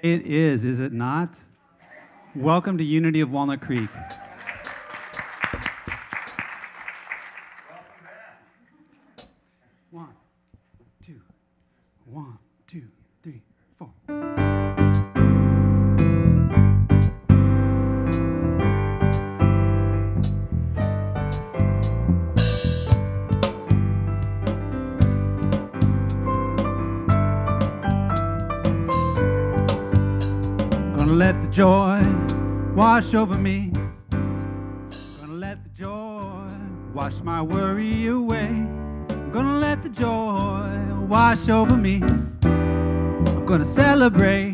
It is it not? Welcome to Unity of Walnut Creek. One, two, 1, 2, 3, 4. Gonna let the joy wash over me. Gonna let the joy wash my worry away. Gonna let the joy wash over me. I'm gonna celebrate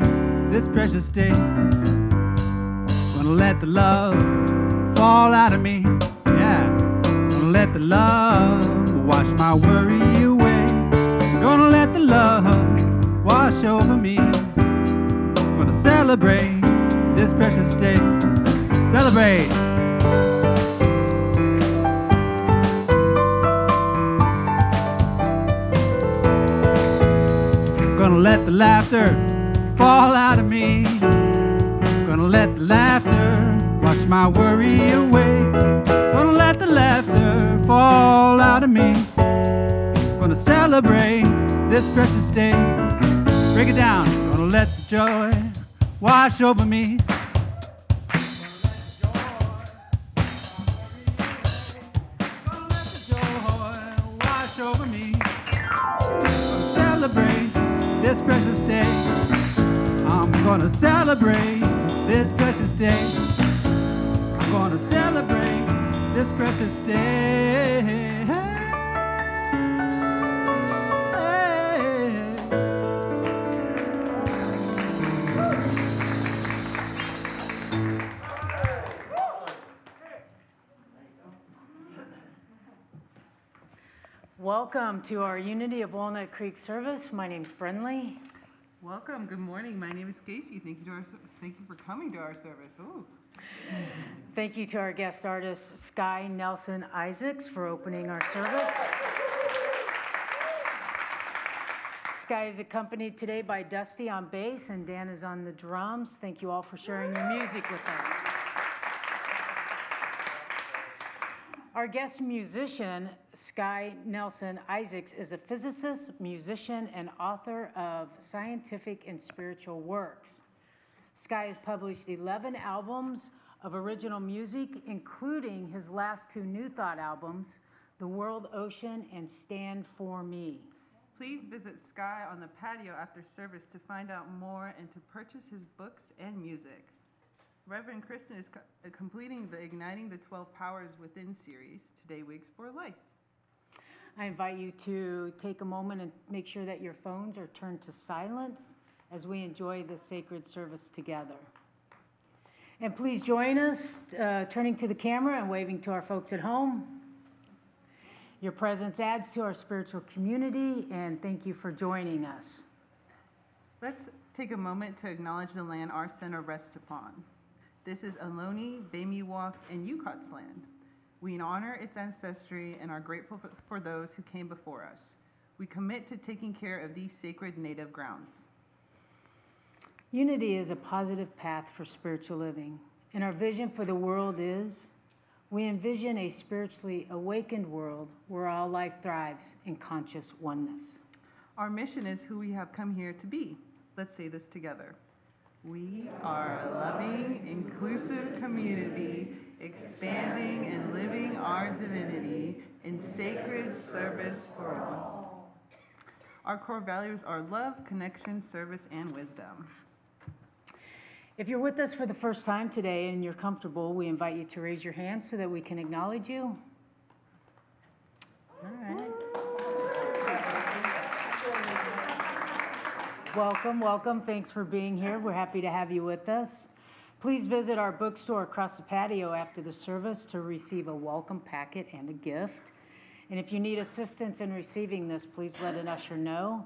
this precious day. Gonna let the love fall out of me. Yeah. Gonna let the love wash my worry away. Gonna let the love wash over me. Gonna celebrate this precious day. Celebrate. Gonna let the laughter fall out of me. Gonna let the laughter wash my worry away. Gonna let the laughter fall out of me. Gonna celebrate this precious day. Break it down. Gonna let the joy wash over me. Gonna let the joy wash over me. Gonna celebrate this precious day. I'm gonna celebrate this precious day. I'm gonna celebrate this precious day. Welcome to our Unity of Walnut Creek service. My name's Brenley. Welcome. Good morning. My name is Casey. Thank you for coming to our service. Ooh. Thank you to our guest artist, Sky Nelson Isaacs, for opening our service. Sky is accompanied today by Dusty on bass and Dan is on the drums. Thank you all for sharing your music with us. Our guest musician, Sky Nelson Isaacs, is a physicist, musician, and author of scientific and spiritual works. Sky has published 11 albums of original music, including his last 2 New Thought albums, The World Ocean and Stand For Me. Please visit Sky on the patio after service to find out more and to purchase his books and music. Reverend Kristen is completing the Igniting the 12 Powers Within series. Today we explore life. I invite you to take a moment and make sure that your phones are turned to silence as we enjoy this sacred service together. And please join us turning to the camera and waving to our folks at home. Your presence adds to our spiritual community, and thank you for joining us. Let's take a moment to acknowledge the land our center rests upon. This is Ohlone, Bamiwak, and Yukat's land. We honor its ancestry and are grateful for those who came before us. We commit to taking care of these sacred native grounds. Unity is a positive path for spiritual living, and our vision for the world is, we envision a spiritually awakened world where all life thrives in conscious oneness. Our mission is who we have come here to be. Let's say this together. We are a loving, inclusive community, expanding and living our divinity in sacred service for all. Our core values are love, connection, service, and wisdom. If you're with us for the first time today and you're comfortable, we invite you to raise your hand so that we can acknowledge you. All right. Welcome, welcome. Thanks for being here. We're happy to have you with us. Please visit our bookstore across the patio after the service to receive a welcome packet and a gift. And if you need assistance in receiving this, please let an usher know.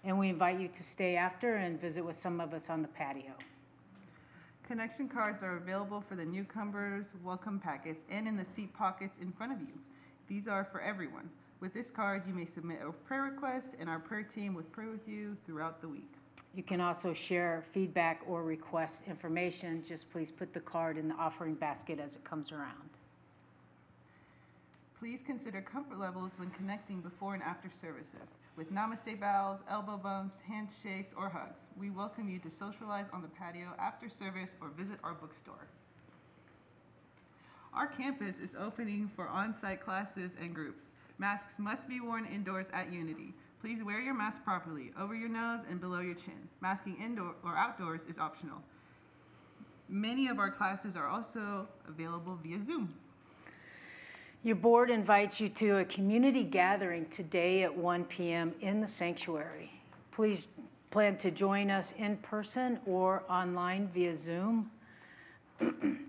And we invite you to stay after and visit with some of us on the patio. Connection cards are available for the newcomers' welcome packets and in the seat pockets in front of you. These are for everyone. With this card, you may submit a prayer request, and our prayer team will pray with you throughout the week. You can also share feedback or request information. Just please put the card in the offering basket as it comes around. Please consider comfort levels when connecting before and after services. With namaste bows, elbow bumps, handshakes, or hugs, we welcome you to socialize on the patio after service or visit our bookstore. Our campus is opening for on-site classes and groups. Masks must be worn indoors at Unity. Please wear your mask properly, over your nose and below your chin. Masking indoor or outdoors is optional. Many of our classes are also available via Zoom. Your board invites you to a community gathering today at 1 p.m. in the sanctuary. Please plan to join us in person or online via Zoom.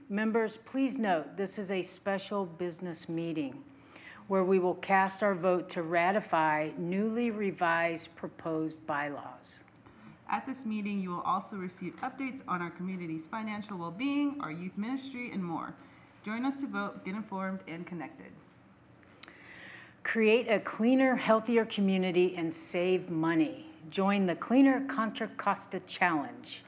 Members, please note this is a special business meeting where we will cast our vote to ratify newly revised proposed bylaws. At this meeting, you will also receive updates on our community's financial well-being, our youth ministry, and more. Join us to vote, get informed, and connected. Create a cleaner, healthier community and save money. Join the Cleaner Contra Costa Challenge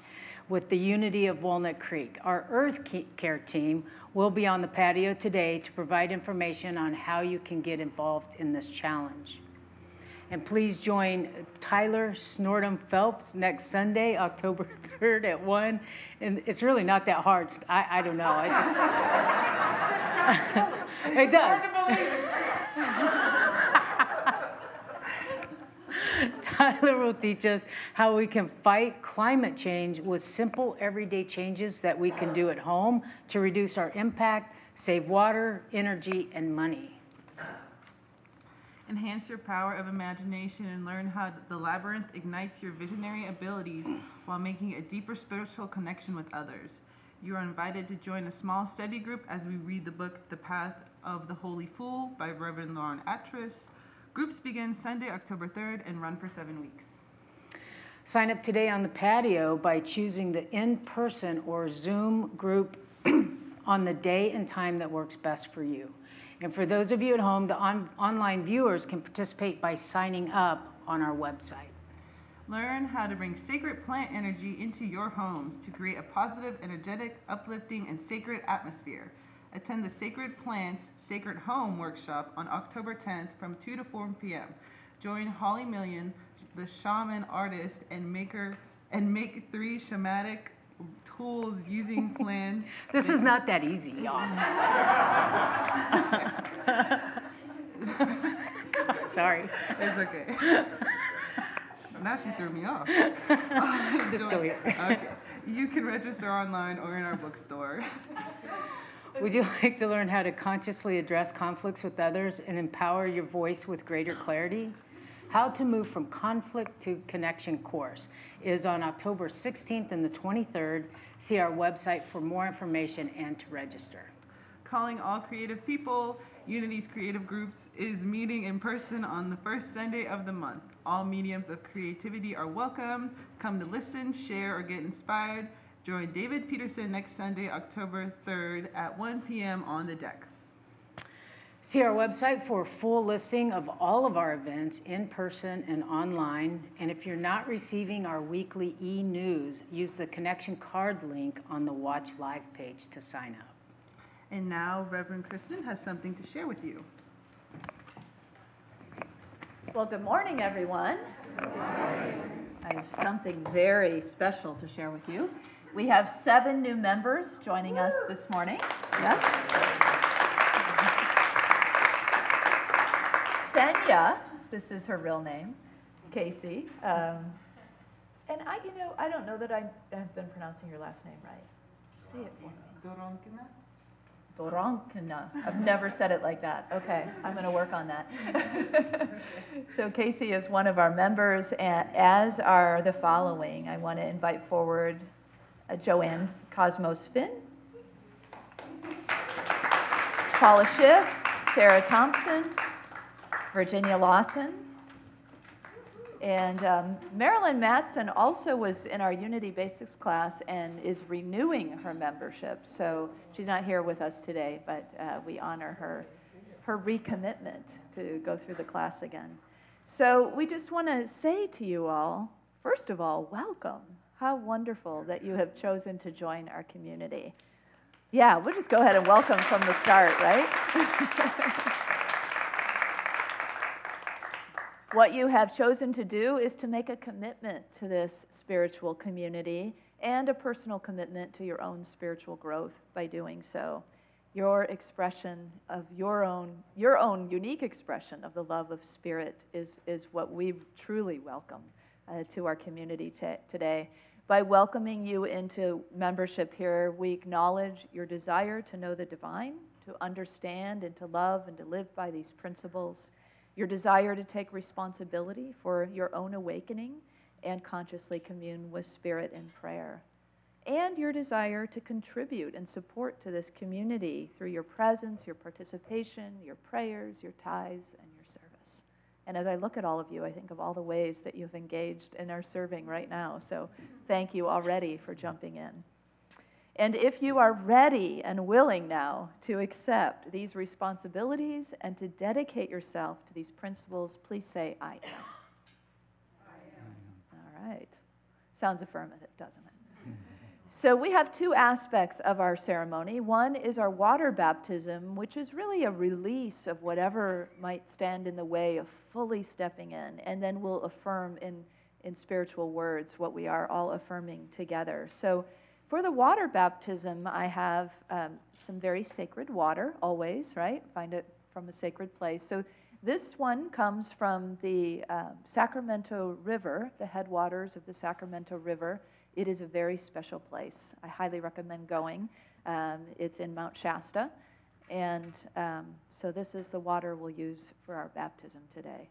with the Unity of Walnut Creek. Our Earth Care team will be on the patio today to provide information on how you can get involved in this challenge. And please join Tyler Snortum Phelps next Sunday, October 3rd at 1. And it's really not that hard. I don't know. I just it does. Hard to believe it's Tyler will teach us how we can fight climate change with simple everyday changes that we can do at home to reduce our impact, save water, energy, and money. Enhance your power of imagination and learn how the labyrinth ignites your visionary abilities while making a deeper spiritual connection with others. You are invited to join a small study group as we read the book The Path of the Holy Fool by Reverend Lauren Atris. Groups begin Sunday, October 3rd and run for 7 weeks. Sign up today on the patio by choosing the in-person or Zoom group on the day and time that works best for you. And for those of you at home, the online viewers can participate by signing up on our website. Learn how to bring sacred plant energy into your homes to create a positive, energetic, uplifting, and sacred atmosphere. Attend the Sacred Plants, Sacred Home workshop on October 10th from 2 to 4 p.m. Join Holly Million, the shaman artist, and make 3 shamanic tools using plants. This is not that easy, y'all. Sorry. It's okay. Now she threw me off. Just go here. Okay. You can register online or in our bookstore. Would you like to learn how to consciously address conflicts with others and empower your voice with greater clarity? How to Move from Conflict to Connection course is on October 16th and the 23rd. See our website for more information and to register. Calling all creative people, Unity's creative groups is meeting in person on the first Sunday of the month. All mediums of creativity are welcome. Come to listen, share, or get inspired. Join David Peterson next Sunday, October 3rd at 1 p.m. on the deck. See our website for a full listing of all of our events in person and online. And if you're not receiving our weekly e-news, use the connection card link on the Watch Live page to sign up. And now Reverend Kristen has something to share with you. Well, good morning, everyone. I have something very special to share with you. We have 7 new members joining us this morning. Yes. Senya, this is her real name, Casey. And I don't know that I have been pronouncing your last name right. Say it for me. Doronkina. I've never said it like that. Okay, I'm going to work on that. So Casey is one of our members, and as are the following. I want to invite forward Joanne Cosmos Finn, Paula Schiff, Sarah Thompson, Virginia Lawson, and Marilyn Matson also was in our Unity Basics class and is renewing her membership. So she's not here with us today, but we honor her recommitment to go through the class again. So we just want to say to you all, First of all, welcome. How wonderful that you have chosen to join our community. Yeah, we'll just go ahead and welcome from the start, right? What you have chosen to do is to make a commitment to this spiritual community and a personal commitment to your own spiritual growth by doing so. Your expression of your own unique expression of the love of Spirit is what we truly welcome to our community today. By welcoming you into membership here, we acknowledge your desire to know the divine, to understand and to love and to live by these principles, your desire to take responsibility for your own awakening and consciously commune with Spirit in prayer, and your desire to contribute and support to this community through your presence, your participation, your prayers, your tithes, and your service. And as I look at all of you, I think of all the ways that you've engaged and are serving right now. So thank you already for jumping in. And if you are ready and willing now to accept these responsibilities and to dedicate yourself to these principles, please say, I am. All right. Sounds affirmative, doesn't it? So we have two aspects of our ceremony. One is our water baptism, which is really a release of whatever might stand in the way of fully stepping in. And then we'll affirm in spiritual words what we are all affirming together. So for the water baptism, I have some very sacred water, always, right? Find it from a sacred place. So this one comes from the Sacramento River, the headwaters of the Sacramento River. It is a very special place. I highly recommend going. It's in Mount Shasta. And so this is the water we'll use for our baptism today.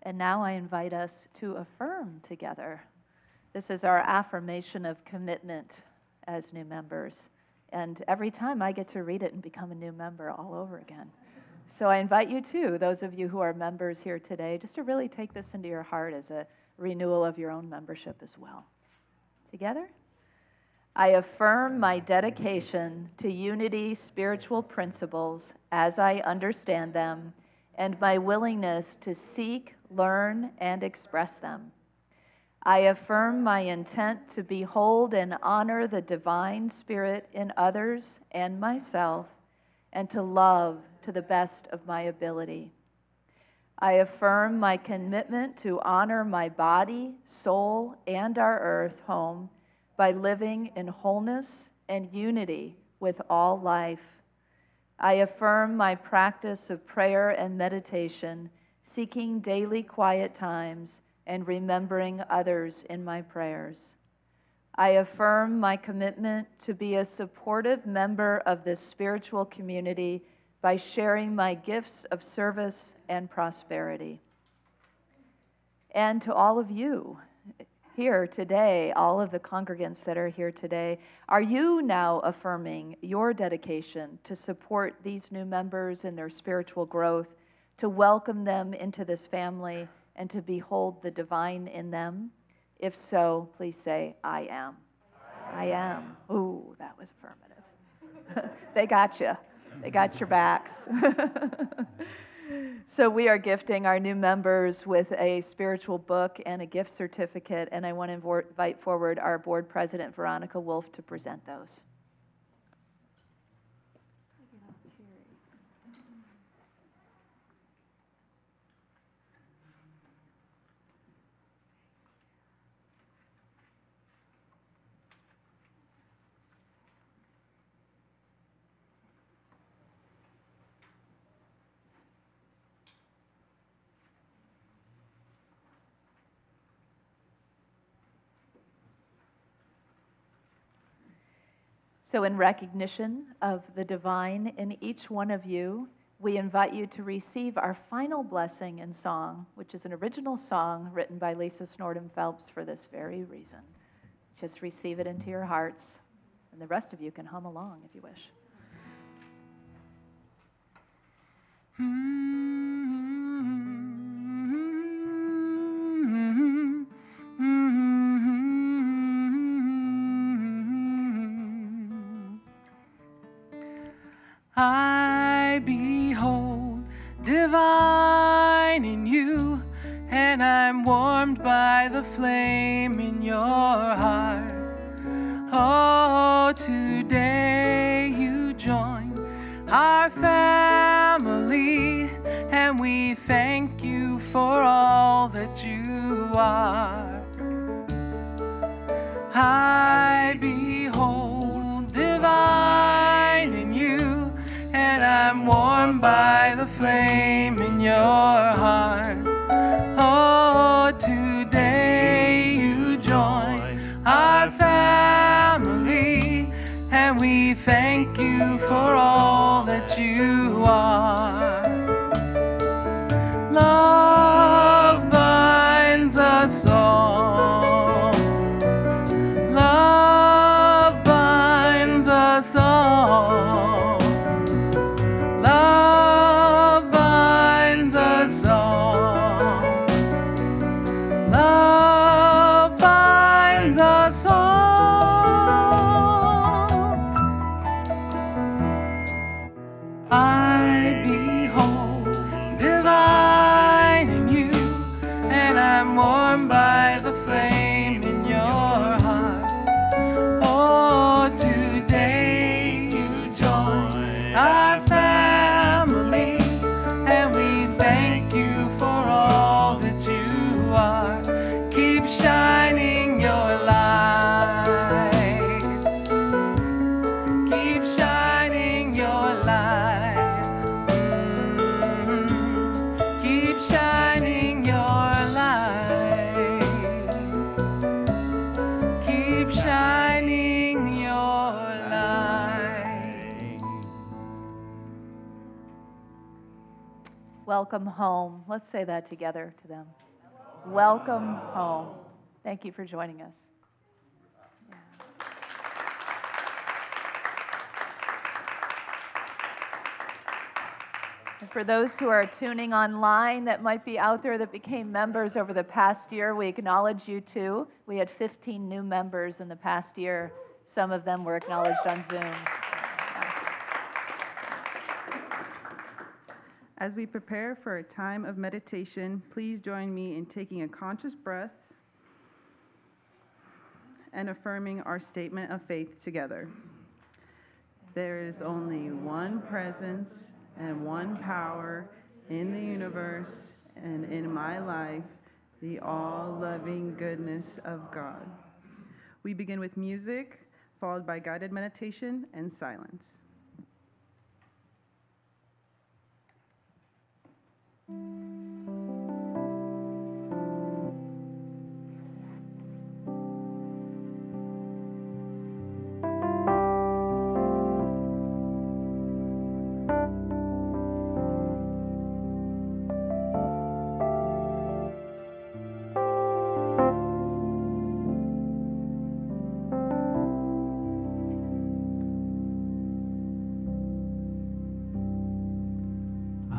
And now I invite us to affirm together. This is our affirmation of commitment as new members. And every time I get to read it and become a new member all over again. So I invite you too, those of you who are members here today, just to really take this into your heart as a renewal of your own membership as well. Together? I affirm my dedication to Unity spiritual principles as I understand them, and my willingness to seek, learn, and express them. I affirm my intent to behold and honor the divine Spirit in others and myself, and to love to the best of my ability. I affirm my commitment to honor my body, soul, and our earth home by living in wholeness and unity with all life. I affirm my practice of prayer and meditation, seeking daily quiet times and remembering others in my prayers. I affirm my commitment to be a supportive member of this spiritual community by sharing my gifts of service and prosperity. And to all of you here today, all of the congregants that are here today, are you now affirming your dedication to support these new members in their spiritual growth, to welcome them into this family and to behold the divine in them? If so, please say, I am. I am. Ooh, that was affirmative. They got you. They got your backs. So we are gifting our new members with a spiritual book and a gift certificate, and I want to invite forward our board president, Veronica Wolf, to present those. So in recognition of the divine in each one of you, we invite you to receive our final blessing in song, which is an original song written by Lisa Snordham Phelps for this very reason. Just receive it into your hearts, and the rest of you can hum along if you wish. I behold divine in you, and I'm warmed by the flame in your heart. Oh, today you join our family, and we thank you for all that you are. I behold divine in you, and I'm warmed by the flame in your heart. Oh, today you join our family, and we thank you for all that you are. Love binds us all. Love binds us all. Love binds us all. Love binds us all. I behold divine in you, and I'm warmed by the flame in your heart. Oh, today you join our family, and we thank you for all that you are. Keep shining your light. Keep shining your light. Keep shining your light. Keep shining your light. Welcome home. Let's say that together to them. Welcome home. Thank you for joining us. And for those who are tuning online that might be out there that became members over the past year, we acknowledge you too. We had 15 new members in the past year. Some of them were acknowledged on Zoom. As we prepare for a time of meditation, please join me in taking a conscious breath and affirming our statement of faith together. There is only one presence and one power in the universe and in my life, the all-loving goodness of God. We begin with music, followed by guided meditation and silence.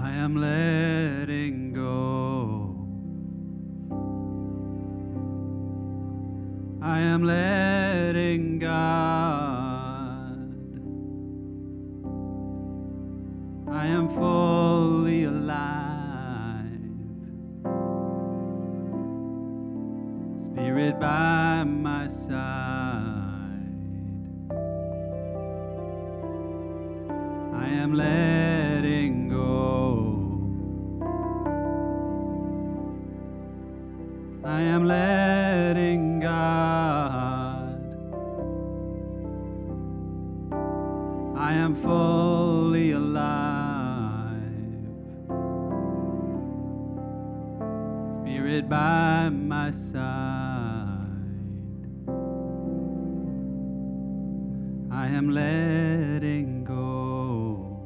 I am led am letting God. I am fully alive. Spirit by my side. I am letting go. I am letting God. I am fully alive. Spirit by my side. I am letting go.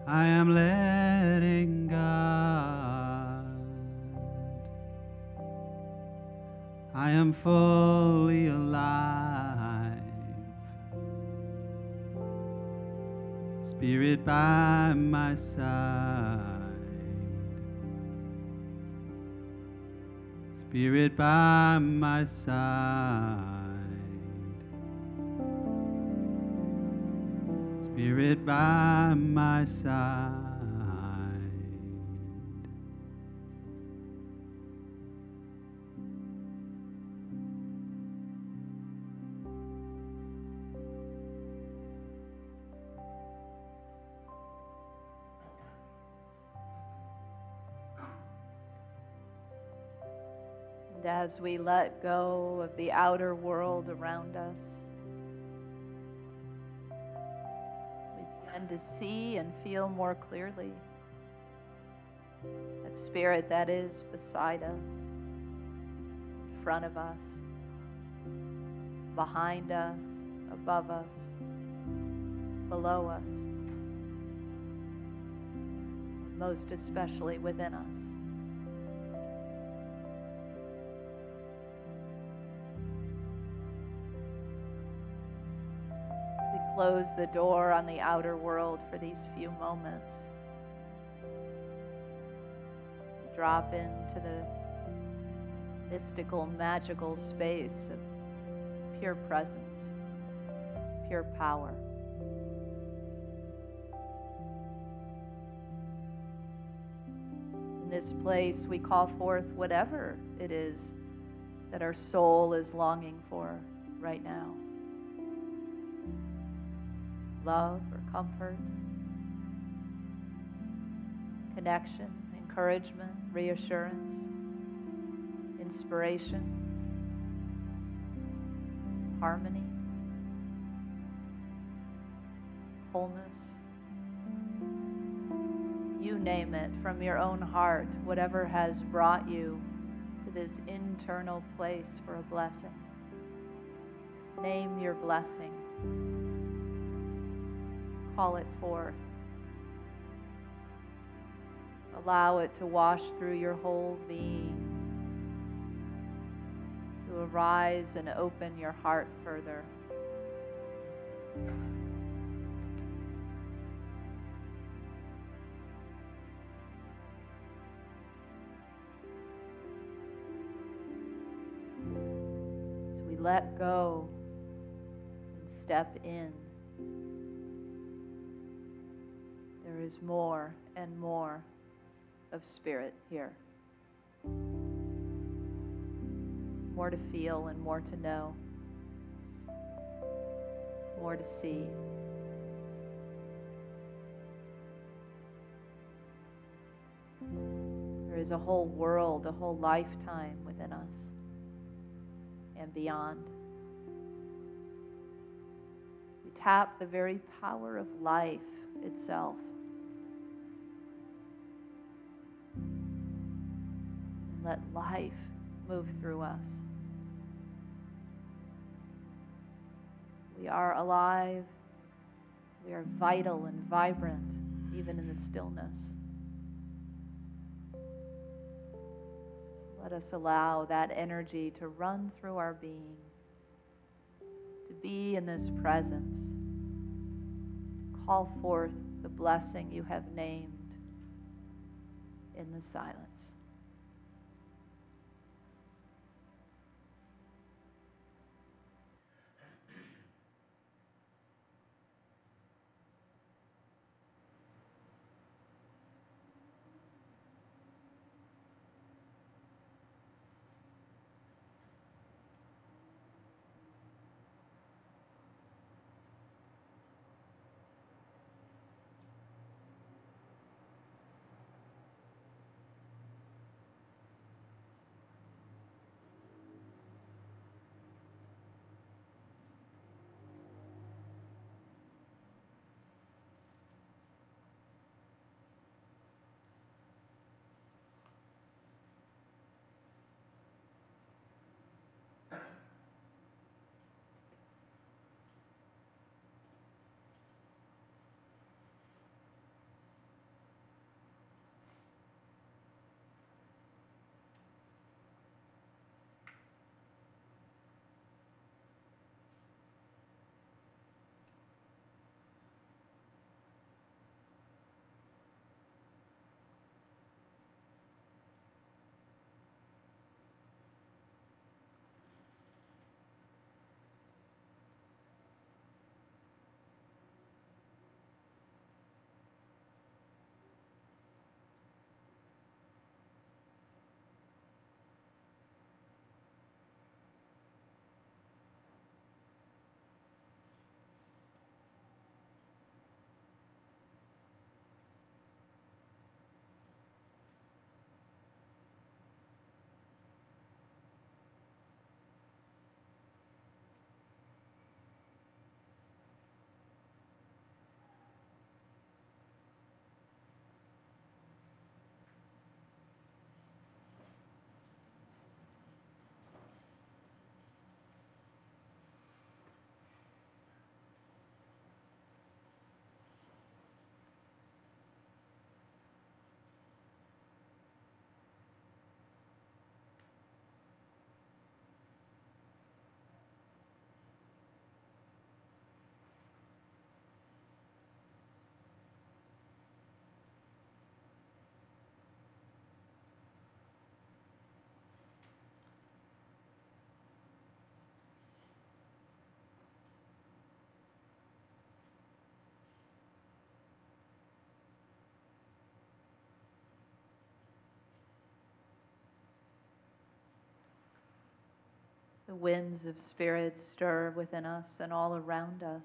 I am letting God. I am fully alive. Spirit by my side. Spirit by my side. Spirit by my side. And as we let go of the outer world around us, we begin to see and feel more clearly that spirit that is beside us, in front of us, behind us, above us, below us, most especially within us. We close the door on the outer world for these few moments. We drop into the mystical, magical space of pure presence, pure power. In this place, we call forth whatever it is that our soul is longing for right now. Love or comfort, connection, encouragement, reassurance, inspiration, harmony, wholeness. You name it from your own heart, whatever has brought you to this internal place for a blessing. Name your blessing. Call it forth. Allow it to wash through your whole being, to arise and open your heart further. As we let go and step in, there is more and more of spirit here. More to feel and more to know. More to see. There is a whole world, a whole lifetime within us and beyond. We tap the very power of life itself. And let life move through us. We are alive. We are vital and vibrant, even in the stillness. Let us allow that energy to run through our being, to be in this presence, to call forth the blessing you have named in the silence. the winds of spirit stir within us and all around us.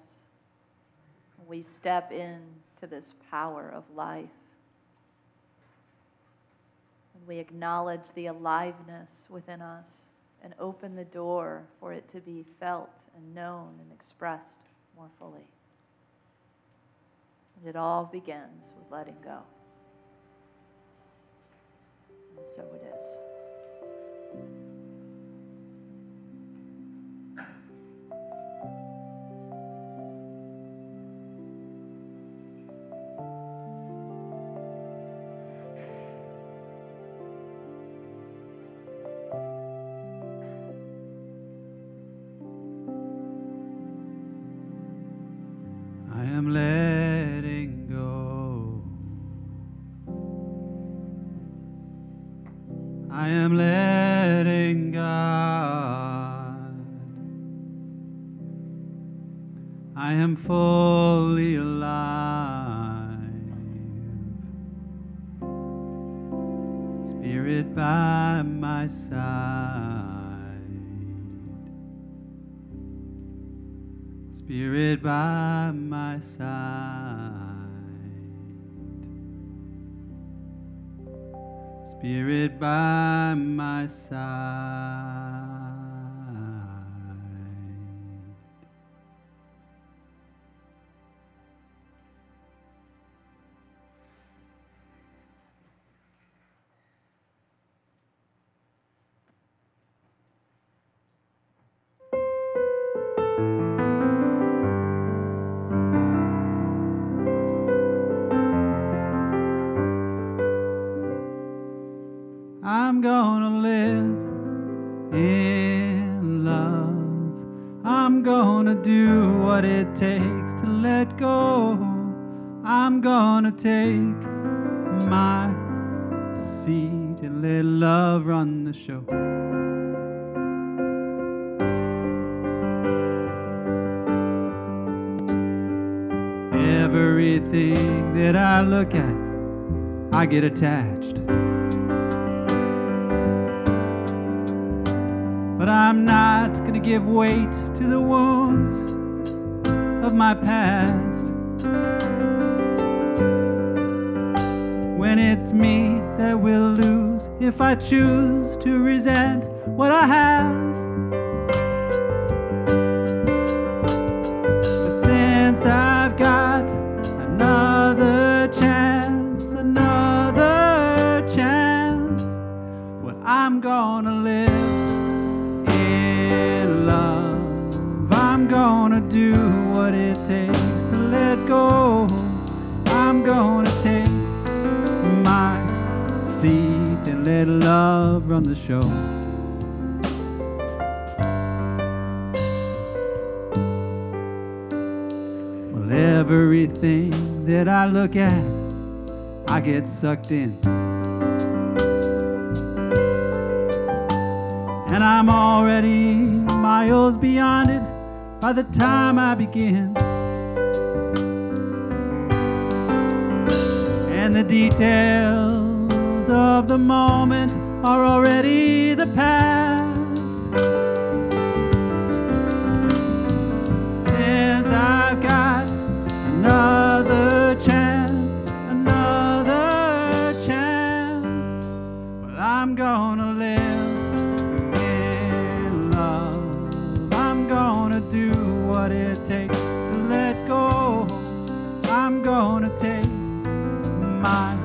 We step into this power of life. And we acknowledge the aliveness within us and open the door for it to be felt and known and expressed more fully. And it all begins with letting go. And so it is. I am letting go. I am letting God. I am fully alive. Spirit by my side. Spirit by my side. Spirit by my side. I'm gonna live in love. I'm gonna do what it takes to let go. I'm gonna take my seat and let love run the show. Everything that I look at, I get attached. But I'm not gonna give weight to the wounds of my past. When it's me that will lose if I choose to resent what I have. But since I've got another chance, well, I'm gonna live in love. I'm gonna do what it takes to let go. I'm gonna take my seat and let love run the show. Well, everything that I look at, I get sucked in. And I'm already miles beyond it by the time I begin. And the details of the moment are already the past. Since I've got another chance, well, I'm gonna live in love. I'm gonna do what it takes to let go. I'm gonna take my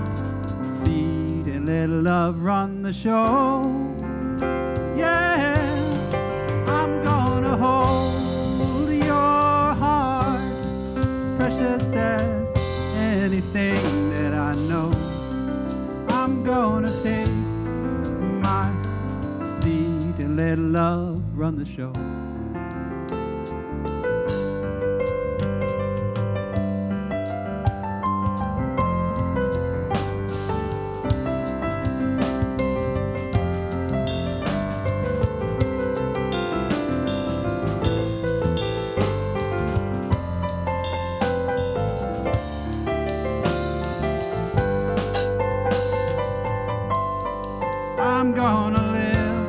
seat and let love run the show. Yeah, I'm gonna hold your heart as precious as anything that I know. I'm gonna take my seat and let love run the show. I'm gonna live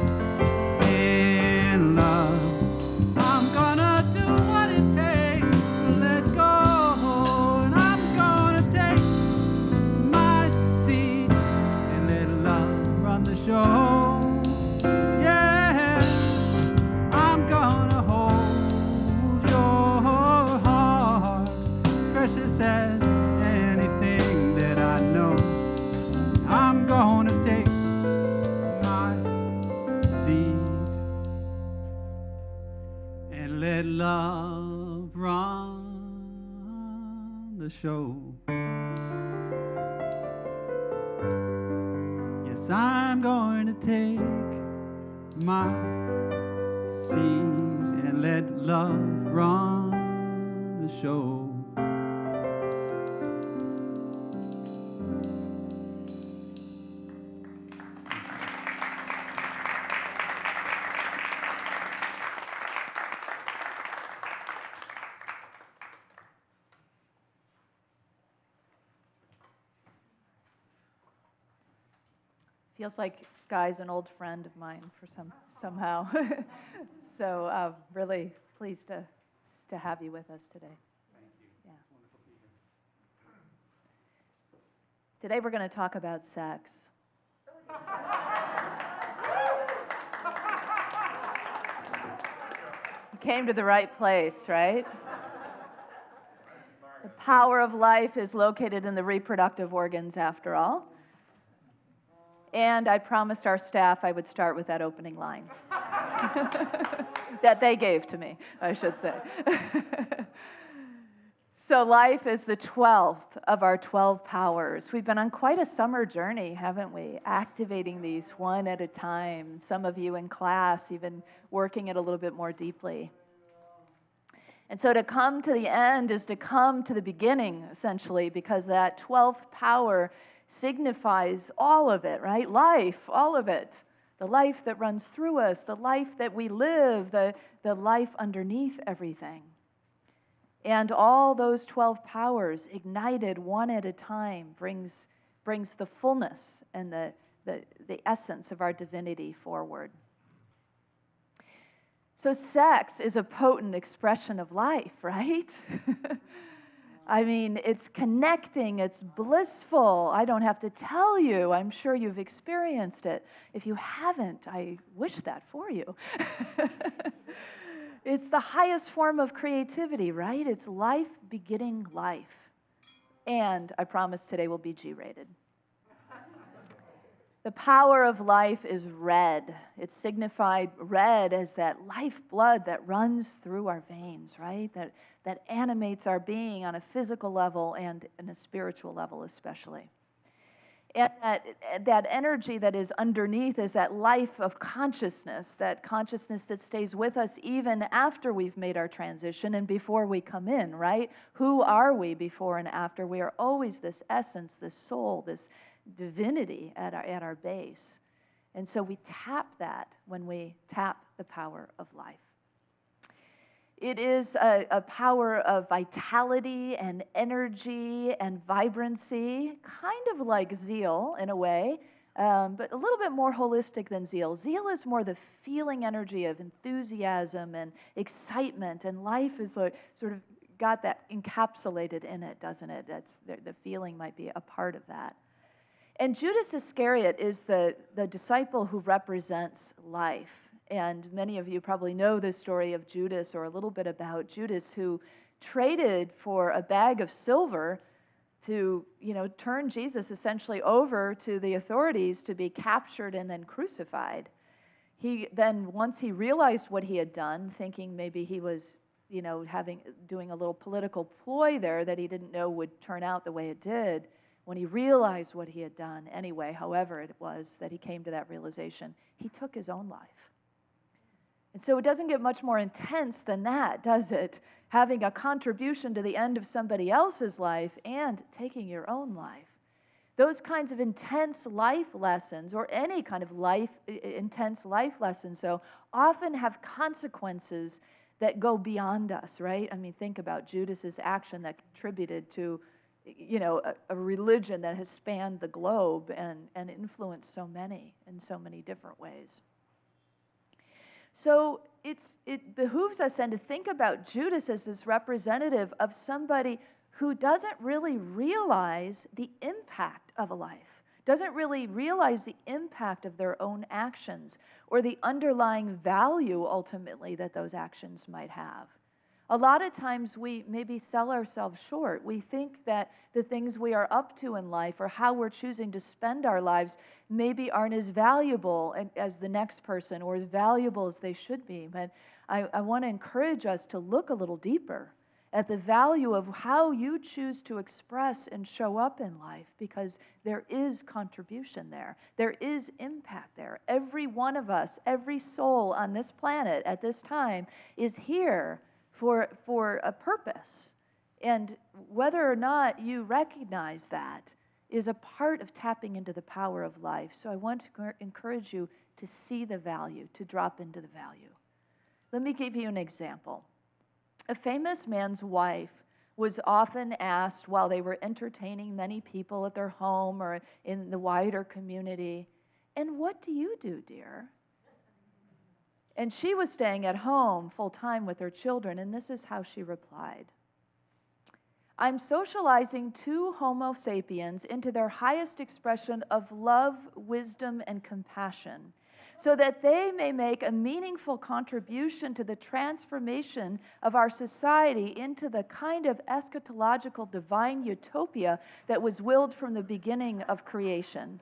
in love. love run the show. Yes, I'm going to take my seat and let love run the show. Feels like Sky's an old friend of mine for somehow. So really pleased to have you with us today. Thank you. Yeah. It's wonderful to be here. Today we're going to talk about sex. You came to the right place, right? The power of life is located in the reproductive organs, after all. And I promised our staff I would start with that opening line that they gave to me, I should say. So life is the 12th of our 12 powers. We've been on quite a summer journey, haven't we? Activating these one at a time. Some of you in class even working it a little bit more deeply. And so to come to the end is to come to the beginning, essentially, because that 12th power signifies all of it, right? Life, all of it. The life that runs through us, the life that we live, the life underneath everything. And all those 12 powers, ignited one at a time, brings the fullness and the essence of our divinity forward. So sex is a potent expression of life, right? I mean, it's connecting, it's blissful. I don't have to tell you. I'm sure you've experienced it. If you haven't, I wish that for you. It's the highest form of creativity, right? It's life begetting life. And I promise today will be G-rated. The power of life is red. It's signified red as that lifeblood that runs through our veins, right? That animates our being on a physical level and on a spiritual level especially. And that energy that is underneath is that life of consciousness, that consciousness that stays with us even after we've made our transition and before we come in, right? Who are we before and after? We are always this essence, this soul, this divinity at our base. And so we tap that when we tap the power of life. It is a power of vitality and energy and vibrancy, kind of like zeal in a way, but a little bit more holistic than zeal. Zeal is more the feeling energy of enthusiasm and excitement, and life is sort of got that encapsulated in it, doesn't it? The feeling might be a part of that. And Judas Iscariot is the disciple who represents life. And many of you probably know the story of Judas, or a little bit about Judas, who traded for a bag of silver to, turn Jesus essentially over to the authorities to be captured and then crucified. He then, once he realized what he had done, thinking maybe he was, doing a little political ploy there that he didn't know would turn out the way it did, when he realized what he had done anyway, however it was that he came to that realization, he took his own life. And so it doesn't get much more intense than that, does it? Having a contribution to the end of somebody else's life and taking your own life. Those kinds of intense life lessons, or any kind of intense life lessons, so often have consequences that go beyond us, right? I mean, think about Judas's action that contributed to a religion that has spanned the globe and influenced so many in so many different ways. So it behooves us then to think about Judas as this representative of somebody who doesn't really realize the impact of a life, doesn't really realize the impact of their own actions or the underlying value ultimately that those actions might have. A lot of times we maybe sell ourselves short. We think that the things we are up to in life or how we're choosing to spend our lives maybe aren't as valuable as the next person or as valuable as they should be. But I want to encourage us to look a little deeper at the value of how you choose to express and show up in life, because there is contribution there. There is impact there. Every one of us, every soul on this planet at this time is here for a purpose. And whether or not you recognize that is a part of tapping into the power of life. So I want to encourage you to see the value, to drop into the value. Let me give you an example. A famous man's wife was often asked while they were entertaining many people at their home or in the wider community, "And what do you do, dear?" And she was staying at home full time with her children, and this is how she replied. "I'm socializing two Homo sapiens into their highest expression of love, wisdom, and compassion, so that they may make a meaningful contribution to the transformation of our society into the kind of eschatological divine utopia that was willed from the beginning of creation."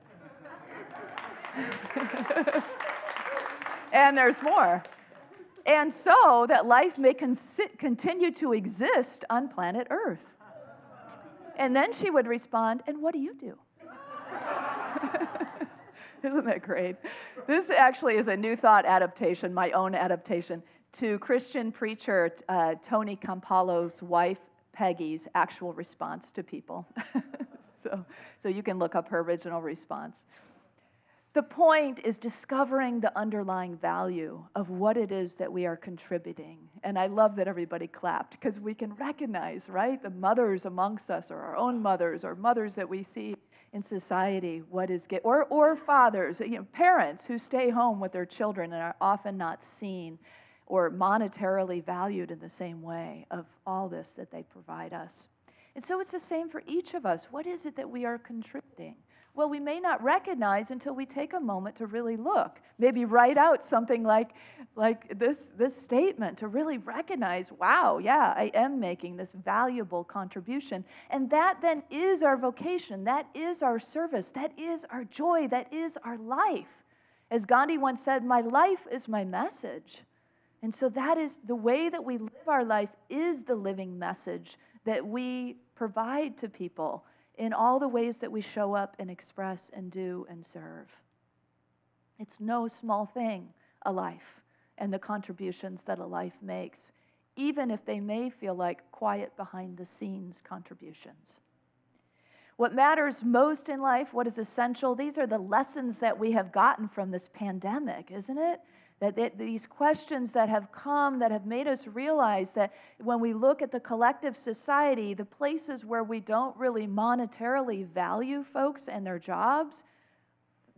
And there's more. "And so that life may continue to exist on planet Earth." And then she would respond, "And what do you do?" Isn't that great? This actually is a New Thought adaptation, my own adaptation, to Christian preacher Tony Campolo's wife, Peggy's actual response to people. So you can look up her original response. The point is discovering the underlying value of what it is that we are contributing. And I love that everybody clapped, because we can recognize, right, the mothers amongst us, or our own mothers, or mothers that we see in society, or fathers, parents who stay home with their children and are often not seen or monetarily valued in the same way of all this that they provide us. And so it's the same for each of us. What is it that we are contributing? Well, we may not recognize until we take a moment to really look. Maybe write out something like this statement to really recognize, wow, yeah, I am making this valuable contribution. And that then is our vocation. That is our service. That is our joy. That is our life. As Gandhi once said, "My life is my message." And so that is the way that we live our life, is the living message that we provide to people in all the ways that we show up and express and do and serve. It's no small thing, a life, and the contributions that a life makes, even if they may feel like quiet behind the scenes contributions. What matters most in life, what is essential, these are the lessons that we have gotten from this pandemic, isn't it? That these questions that have come, that have made us realize that when we look at the collective society, the places where we don't really monetarily value folks and their jobs,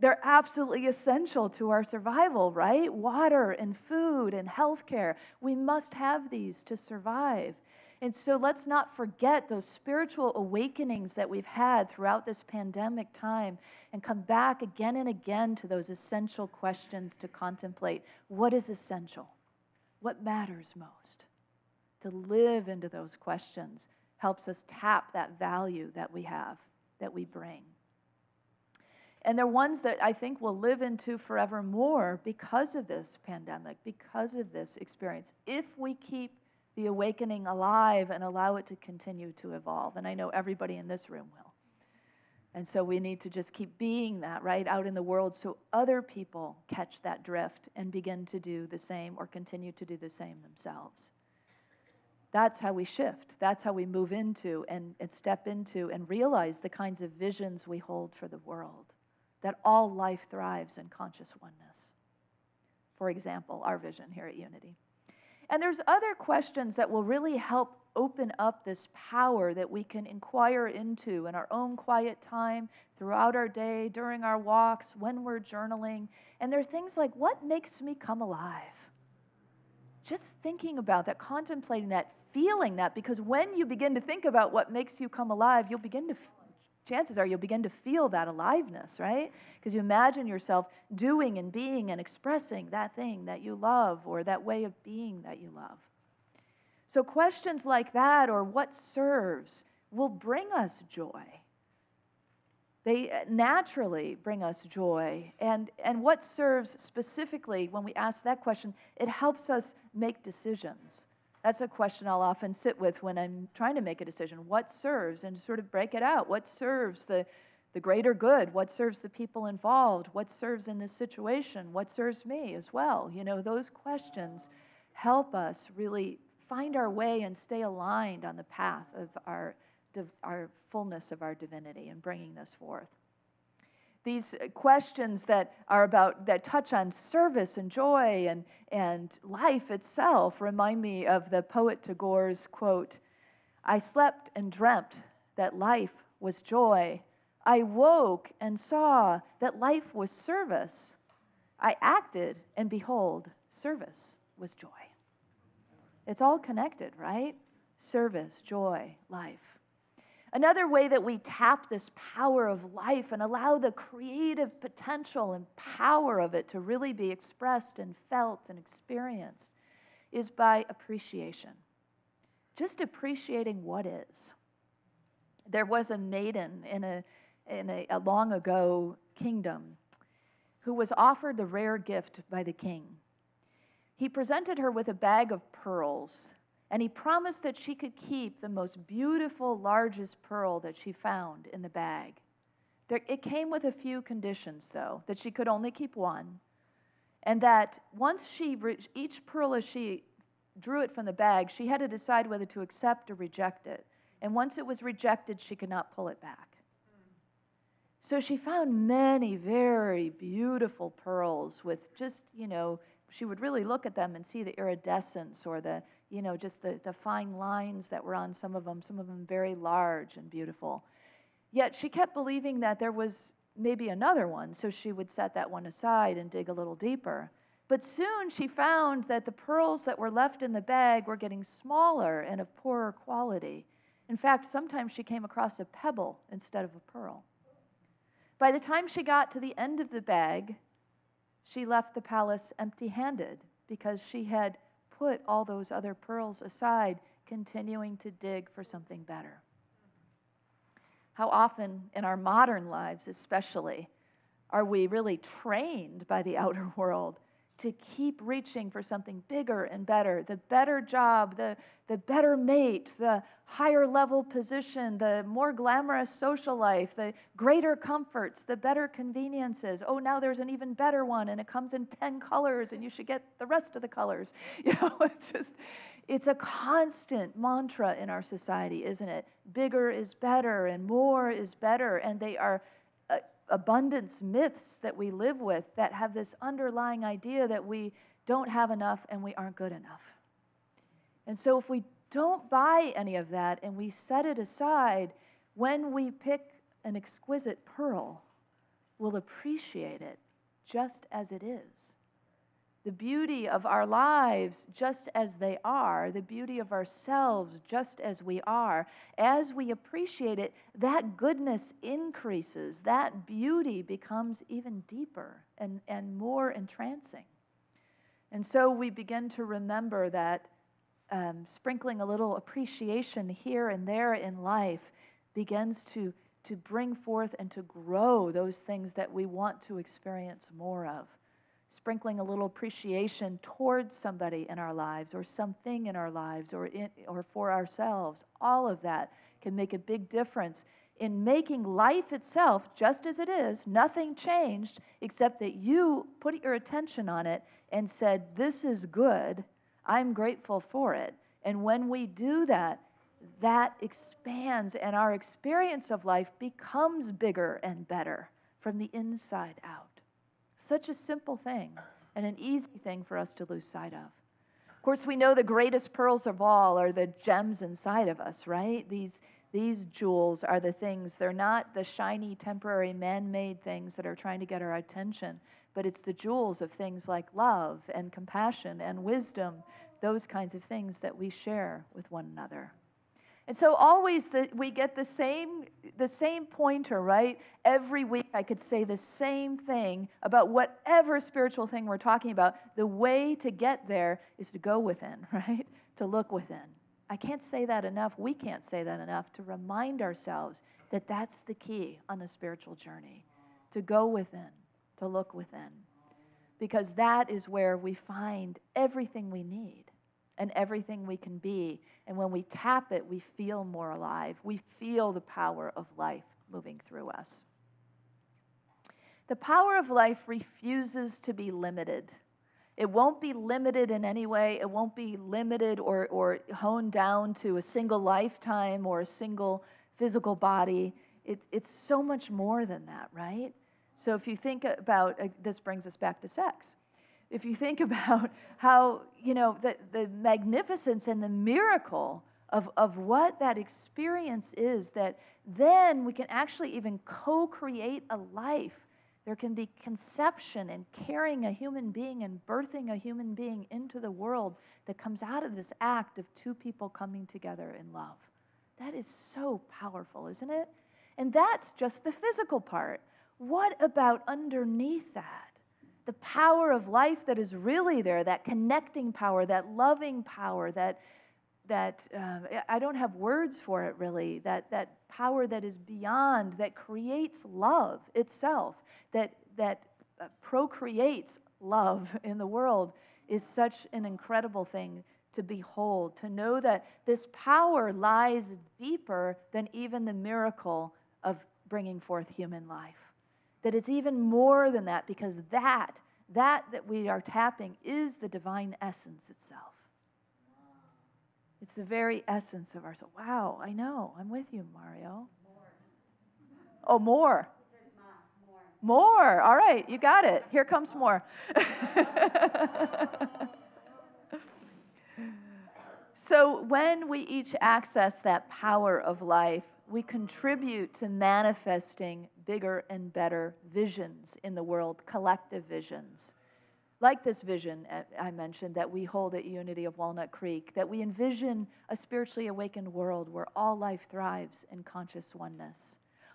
they're absolutely essential to our survival, right? Water and food and healthcare. We must have these to survive. And so let's not forget those spiritual awakenings that we've had throughout this pandemic time, and come back again and again to those essential questions to contemplate. What is essential? What matters most? To live into those questions helps us tap that value that we have, that we bring. And they're ones that I think we'll live into forevermore because of this pandemic, because of this experience, if we keep the awakening alive and allow it to continue to evolve. And I know everybody in this room will. And so we need to just keep being that, right, out in the world, so other people catch that drift and begin to do the same, or continue to do the same themselves. That's how we shift. That's how we move into and step into and realize the kinds of visions we hold for the world, that all life thrives in conscious oneness. For example, our vision here at Unity. And there's other questions that will really help open up this power that we can inquire into in our own quiet time, throughout our day, during our walks, when we're journaling. And they're things like, what makes me come alive? Just thinking about that, contemplating that, feeling that, because when you begin to think about what makes you come alive, chances are you'll begin to feel that aliveness, right? Because you imagine yourself doing and being and expressing that thing that you love, or that way of being that you love. So questions like that, or what serves, will bring us joy. They naturally bring us joy. And what serves specifically, when we ask that question, it helps us make decisions. That's a question I'll often sit with when I'm trying to make a decision. What serves? And sort of break it out. What serves the greater good? What serves the people involved? What serves in this situation? What serves me as well? You know, those questions help us really find our way and stay aligned on the path of our fullness of our divinity and bringing this forth. These questions that touch on service and joy and life itself remind me of the poet Tagore's quote, "I slept and dreamt that life was joy. I woke and saw that life was service. I acted, and behold, service was joy." It's all connected, right? Service, joy, life. Another way that we tap this power of life and allow the creative potential and power of it to really be expressed and felt and experienced is by appreciation. Just appreciating what is. There was a maiden in a long ago kingdom who was offered the rare gift by the king. He presented her with a bag of pearls, and he promised that she could keep the most beautiful, largest pearl that she found in the bag. It came with a few conditions, though, that she could only keep one, and that once each pearl as she drew it from the bag, she had to decide whether to accept or reject it. And once it was rejected, she could not pull it back. So she found many very beautiful pearls with just, she would really look at them and see the iridescence or just the fine lines that were on some of them very large and beautiful. Yet she kept believing that there was maybe another one, so she would set that one aside and dig a little deeper. But soon she found that the pearls that were left in the bag were getting smaller and of poorer quality. In fact, sometimes she came across a pebble instead of a pearl. By the time she got to the end of the bag, she left the palace empty-handed because she had put all those other pearls aside, continuing to dig for something better. How often in our modern lives especially are we really trained by the outer world to keep reaching for something bigger and better, the better job, the better mate, the higher level position, the more glamorous social life, the greater comforts, the better conveniences. Oh, now there's an even better one, and it comes in 10 colors, and you should get the rest of the colors. It's a constant mantra in our society, isn't it? Bigger is better, and more is better, and they are abundance myths that we live with that have this underlying idea that we don't have enough and we aren't good enough. And so if we don't buy any of that and we set it aside, when we pick an exquisite pearl, we'll appreciate it just as it is. The beauty of our lives just as they are, the beauty of ourselves just as we are, as we appreciate it, that goodness increases, that beauty becomes even deeper and more entrancing. And so we begin to remember that sprinkling a little appreciation here and there in life begins to bring forth and to grow those things that we want to experience more of. Sprinkling a little appreciation towards somebody in our lives or something in our lives or for ourselves, all of that can make a big difference in making life itself just as it is, nothing changed except that you put your attention on it and said, this is good, I'm grateful for it. And when we do that, that expands and our experience of life becomes bigger and better from the inside out. Such a simple thing and an easy thing for us to lose sight of. Of course, we know the greatest pearls of all are the gems inside of us, right? These jewels are the things, they're not the shiny, temporary, man-made things that are trying to get our attention, but it's the jewels of things like love and compassion and wisdom, those kinds of things that we share with one another. And so always we get the same pointer, right? Every week I could say the same thing about whatever spiritual thing we're talking about. The way to get there is to go within, right? To look within. I can't say that enough. We can't say that enough to remind ourselves that that's the key on the spiritual journey. To go within, to look within. Because that is where we find everything we need and everything we can be. And when we tap it, we feel more alive. We feel the power of life moving through us. The power of life refuses to be limited. It won't be limited in any way. It won't be limited or honed down to a single lifetime or a single physical body. It's so much more than that, right? So if you think about, this brings us back to sex. If you think about how, the magnificence and the miracle of what that experience is, that then we can actually even co-create a life. There can be conception and carrying a human being and birthing a human being into the world that comes out of this act of two people coming together in love. That is so powerful, isn't it? And that's just the physical part. What about underneath that? The power of life that is really there, that connecting power, that loving power, that I don't have words for it really, that power that is beyond, that creates love itself, that procreates love in the world, is such an incredible thing to behold, to know that this power lies deeper than even the miracle of bringing forth human life. That it's even more than that, because that we are tapping is the divine essence itself. It's the very essence of ourselves. Wow, I know. I'm with you, Mario. Oh, more. More. All right, you got it. Here comes more. So when we each access that power of life, we contribute to manifesting bigger and better visions in the world, collective visions. Like this vision I mentioned that we hold at Unity of Walnut Creek, that we envision a spiritually awakened world where all life thrives in conscious oneness.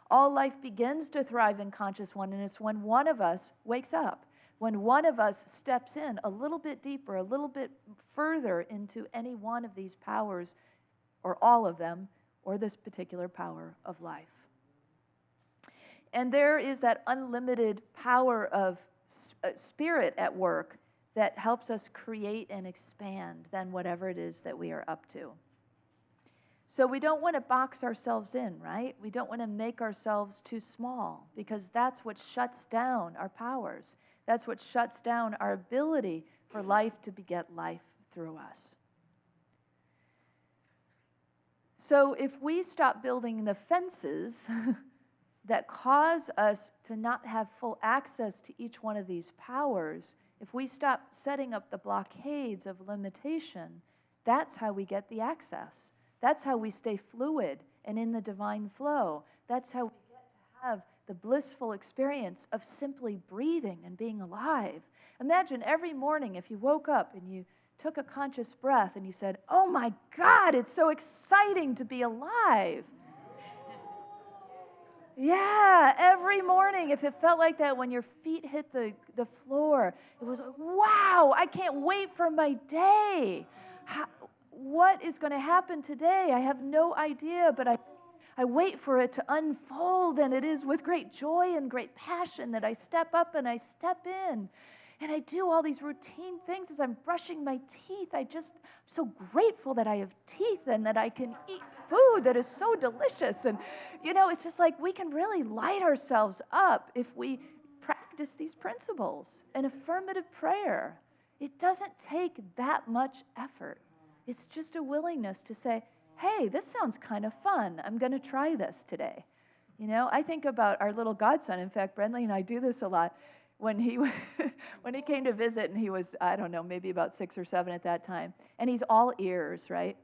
All life begins to thrive in conscious oneness when one of us wakes up, when one of us steps in a little bit deeper, a little bit further into any one of these powers, or all of them, or this particular power of life. And there is that unlimited power of spirit at work that helps us create and expand than whatever it is that we are up to. So we don't want to box ourselves in, right? We don't want to make ourselves too small, because that's what shuts down our powers. That's what shuts down our ability for life to beget life through us. So if we stop building the fences that cause us to not have full access to each one of these powers, if we stop setting up the blockades of limitation, that's how we get the access. That's how we stay fluid and in the divine flow. That's how we get to have the blissful experience of simply breathing and being alive. Imagine every morning if you woke up and you took a conscious breath and you said, "Oh my God, it's so exciting to be alive." Yeah, every morning, if it felt like that when your feet hit the floor, it was like, wow, I can't wait for my day. What is going to happen today? I have no idea, but I wait for it to unfold, and it is with great joy and great passion that I step up and I step in. And I do all these routine things as I'm brushing my teeth. I'm so grateful that I have teeth and that I can eat food that is so delicious. And, it's just like we can really light ourselves up if we practice these principles. And affirmative prayer, it doesn't take that much effort. It's just a willingness to say, hey, this sounds kind of fun. I'm going to try this today. I think about our little godson. In fact, Brentley and I do this a lot. When he came to visit, and he was, I don't know, maybe about 6 or 7 at that time, and he's all ears, right?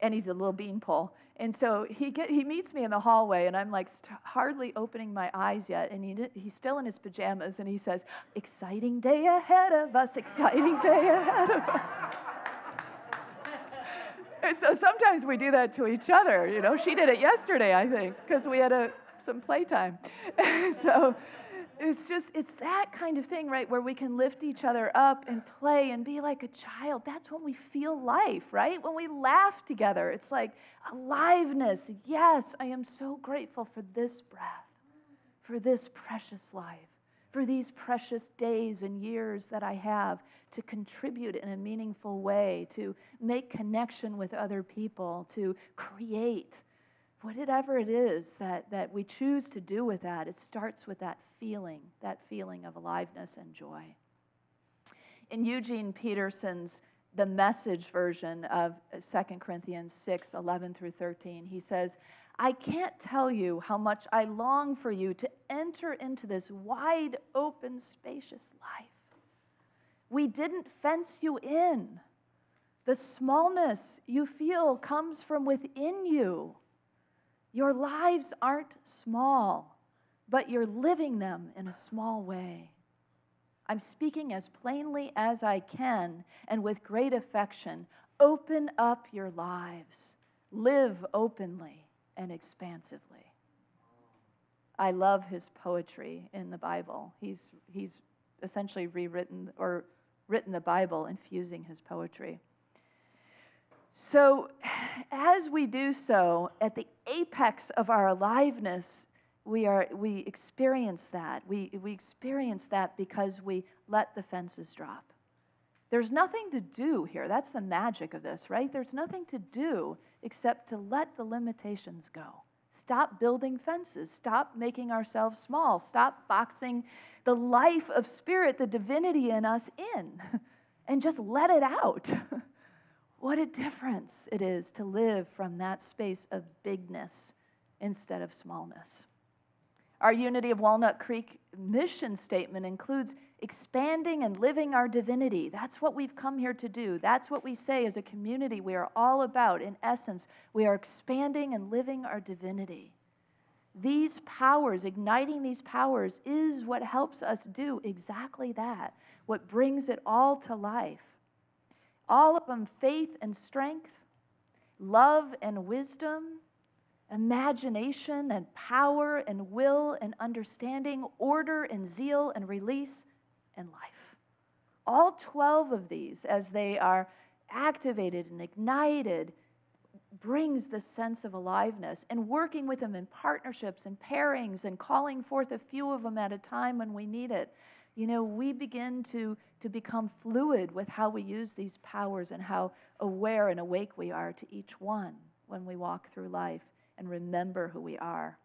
And he's a little beanpole. And so he meets me in the hallway, and I'm like hardly opening my eyes yet, and he's still in his pajamas, and he says, "Exciting day ahead of us, exciting day ahead of us." So sometimes we do that to each other. She did it yesterday, I think, because we had some playtime. So it's that kind of thing, right, where we can lift each other up and play and be like a child. That's when we feel life, right? When we laugh together, it's like aliveness. Yes, I am so grateful for this breath, for this precious life, for these precious days and years that I have to contribute in a meaningful way, to make connection with other people, to create. Whatever it is that we choose to do with that, it starts with that feeling of aliveness and joy. In Eugene Peterson's The Message version of 2 Corinthians 6:11 through 13, he says, I can't tell you how much I long for you to enter into this wide open, spacious life. We didn't fence you in. The smallness you feel comes from within you. Your lives aren't small, but you're living them in a small way. I'm speaking as plainly as I can and with great affection. Open up your lives. Live openly and expansively. I love his poetry in the Bible. He's essentially rewritten or written the Bible infusing his poetry. So as we do so, at the apex of our aliveness, we experience that. We experience that because we let the fences drop. There's nothing to do here. That's the magic of this, right? There's nothing to do except to let the limitations go. Stop building fences. Stop making ourselves small. Stop boxing the life of spirit, the divinity in us in, and just let it out. What a difference it is to live from that space of bigness instead of smallness. Our Unity of Walnut Creek mission statement includes expanding and living our divinity. That's what we've come here to do. That's what we say as a community we are all about. In essence, we are expanding and living our divinity. These powers, igniting these powers, is what helps us do exactly that, what brings it all to life. All of them, faith and strength, love and wisdom, imagination and power and will and understanding, order and zeal and release and life. All 12 of these, as they are activated and ignited, brings this sense of aliveness, and working with them in partnerships and pairings and calling forth a few of them at a time when we need it. We begin to become fluid with how we use these powers and how aware and awake we are to each one when we walk through life and remember who we are.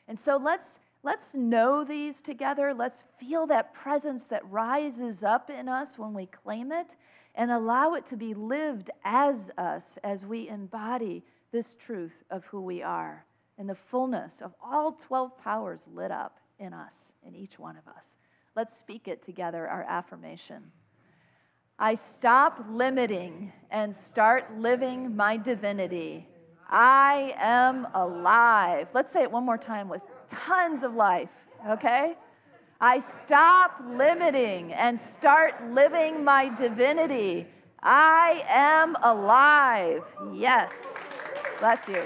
And so let's know these together. Let's feel that presence that rises up in us when we claim it, and allow it to be lived as us as we embody this truth of who we are and the fullness of all 12 powers lit up in us, in each one of us. Let's speak it together, our affirmation. I stop limiting and start living my divinity. I am alive. Let's say it one more time with tons of life, okay? I stop limiting and start living my divinity. I am alive. Yes. Bless you.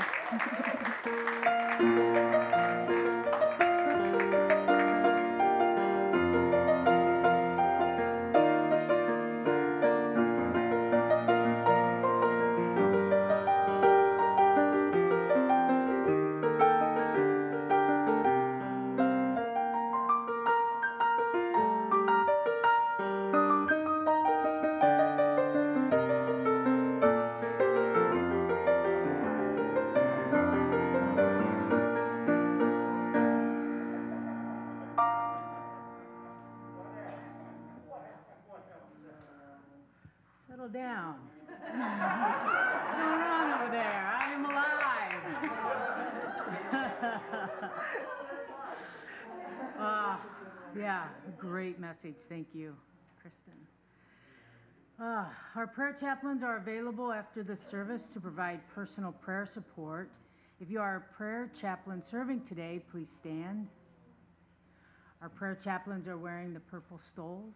Settle down. What's going on over there? I am alive. Yeah, great message. Thank you, Kristen. Our prayer chaplains are available after the service to provide personal prayer support. If you are a prayer chaplain serving today, please stand. Our prayer chaplains are wearing the purple stoles.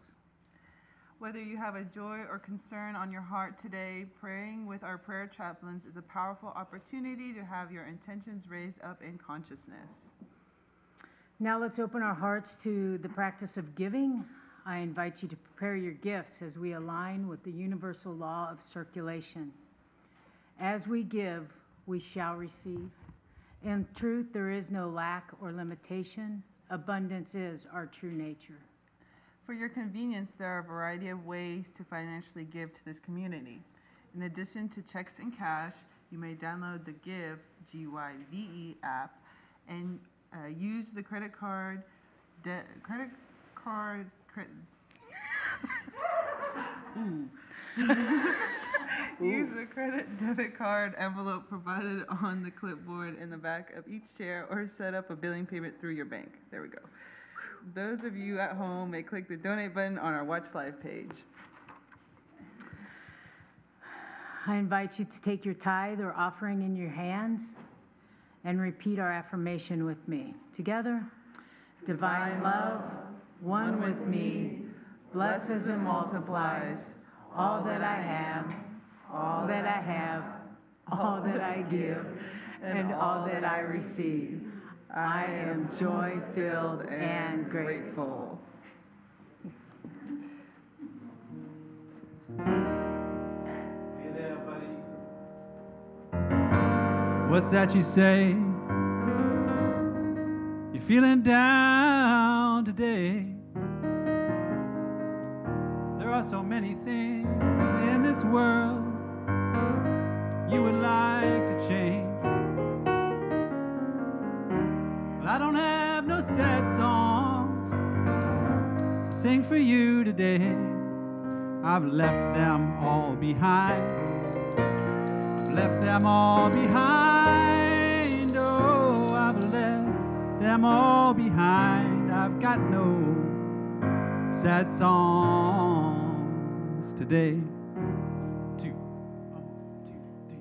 Whether you have a joy or concern on your heart today, praying with our prayer chaplains is a powerful opportunity to have your intentions raised up in consciousness. Now let's open our hearts to the practice of giving. I invite you to prepare your gifts as we align with the universal law of circulation. As we give, we shall receive. In truth, there is no lack or limitation. Abundance is our true nature. For your convenience, there are a variety of ways to financially give to this community. In addition to checks and cash, you may download the Give, G-Y-V-E app, and use the use the credit debit card envelope provided on the clipboard in the back of each chair, or set up a billing payment through your bank. There we go. Those of you at home may click the donate button on our Watch Live page. I invite you to take your tithe or offering in your hands and repeat our affirmation with me. Together, divine love, one with me, blesses and multiplies all that I am, all that I have, all that I give, and all that I receive. I am joy-filled and grateful. Hey there, buddy. What's that you say? You feeling down today? There are so many things in this world you would like to change. But I don't have no sad songs to sing for you today. I've left them all behind. I've left them all behind. Oh, I've left them all behind. I've got no sad songs today. 2, 1, 2, 3,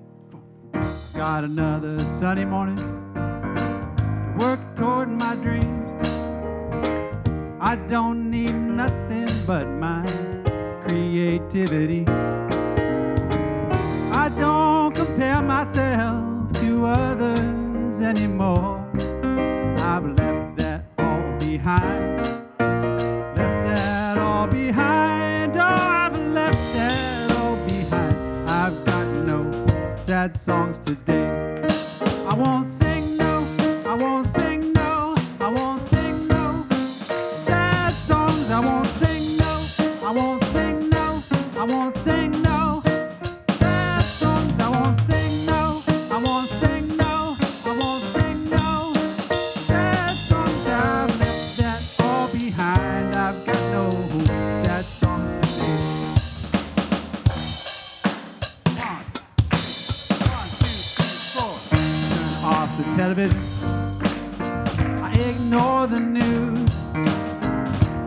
4. I've got another sunny morning to work toward my dreams. I don't need nothing but my creativity. I don't compare myself to others anymore. I've left that all behind. Left that all behind. Oh, I've left that all behind. I've got no sad songs today. I won't sing no, I won't sing no, I won't sing no sad songs. I won't sing no, I won't sing no, I won't sing no sad songs. I won't sing no, I won't sing no, I won't sing no sad songs. I've left that all behind. I've got no sad songs today. 1, 2, 3, 4. Turn off the television. I ignore the news.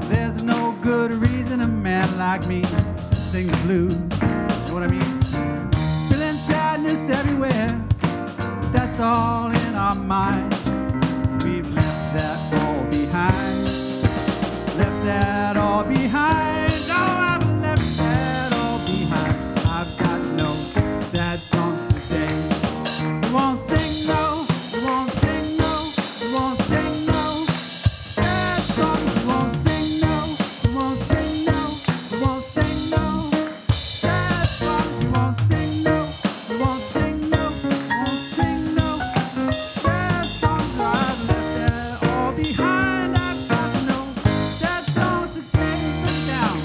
There's no good reason a man like me should sing the blues. You know what I mean? Spilling sadness everywhere. That's all in our minds. We've left that all behind. Left that all behind. Oh, I've left that all behind. I've got no sad songs today. You won't sing no, you won't sing no, you won't sing no sad songs. You won't sing no, you won't sing no, you won't sing no sad songs. You won't sing no, you won't sing no, you won't sing no sad songs. I've left that all behind. I've got no sad songs today. Put it down.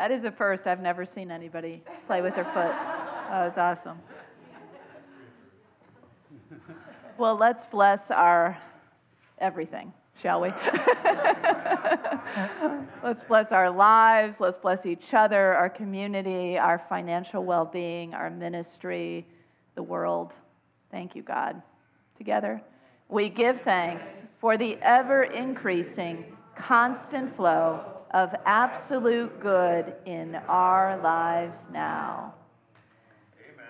That is a first. I've never seen anybody play with their foot. That was awesome. Well, let's bless our everything, shall we? Let's bless our lives. Let's bless each other, our community, our financial well-being, our ministry, the world. Thank you, God. Together, we give thanks for the ever-increasing, constant flow of absolute good in our lives now.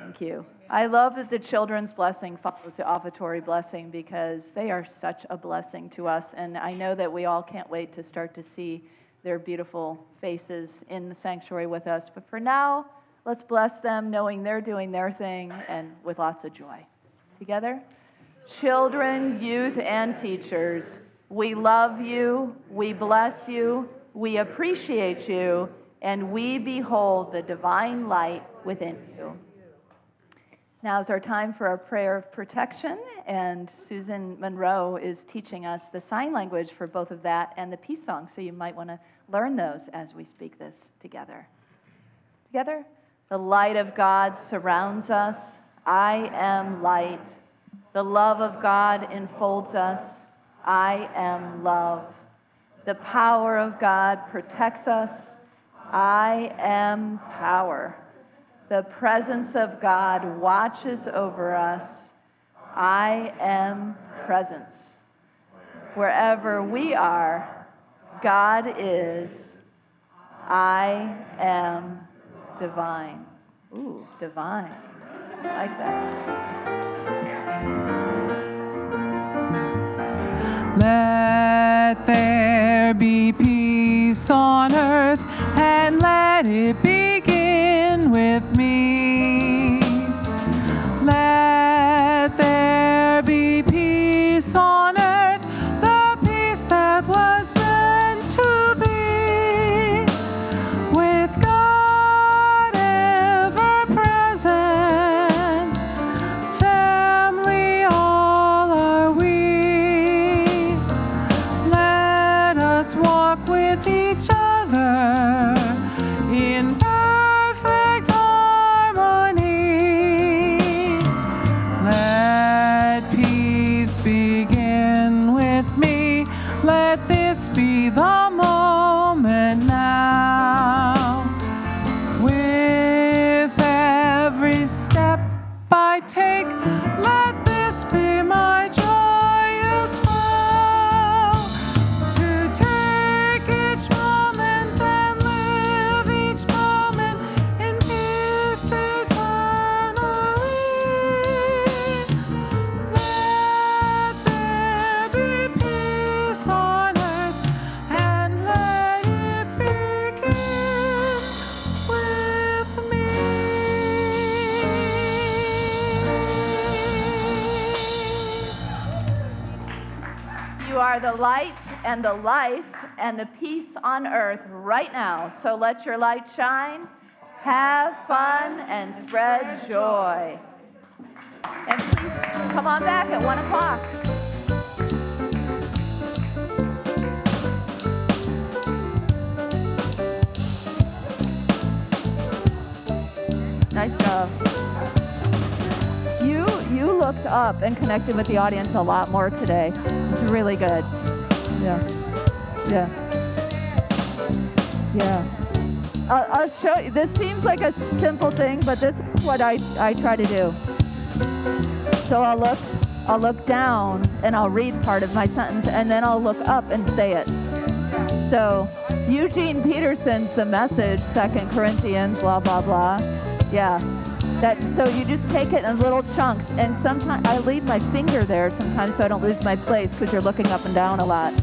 Thank you. I love that the children's blessing follows the offertory blessing because they are such a blessing to us. And I know that we all can't wait to start to see their beautiful faces in the sanctuary with us. But for now, let's bless them knowing they're doing their thing and with lots of joy. Together, children, youth, and teachers, we love you, we bless you, we appreciate you, and we behold the divine light within you. Now is our time for our prayer of protection, and Susan Monroe is teaching us the sign language for both of that and the peace song, so you might want to learn those as we speak this together. Together, the light of God surrounds us. I am light. The love of God enfolds us. I am love. The power of God protects us. I am power. The presence of God watches over us. I am presence. Wherever we are, God is. I am divine. Ooh, divine. I like that. Let there be peace on earth, and let it begin with me. Let there be peace on earth, the peace that was meant to be, with God ever present, family all are we. Let us walk with each other in perfect harmony. Let peace begin with me. Let this be the moment now. With every step I take, let this be my joyous vow, to take each moment and live each moment in peace eternally. Let there be peace on earth, and let it begin with me. You are the light and the life and the peace on earth right now. So let your light shine, have fun, and spread joy. And please come on back at 1 o'clock. Nice job. You looked up and connected with the audience a lot more today. It's really good. Yeah. I'll show you. This seems like a simple thing, but this is what I try to do. So I'll look down and I'll read part of my sentence, and then I'll look up and say it. So Eugene Peterson's The Message, 2 Corinthians, blah, blah, blah. Yeah. So you just take it in little chunks, and sometimes I leave my finger there sometimes so I don't lose my place because you're looking up and down a lot.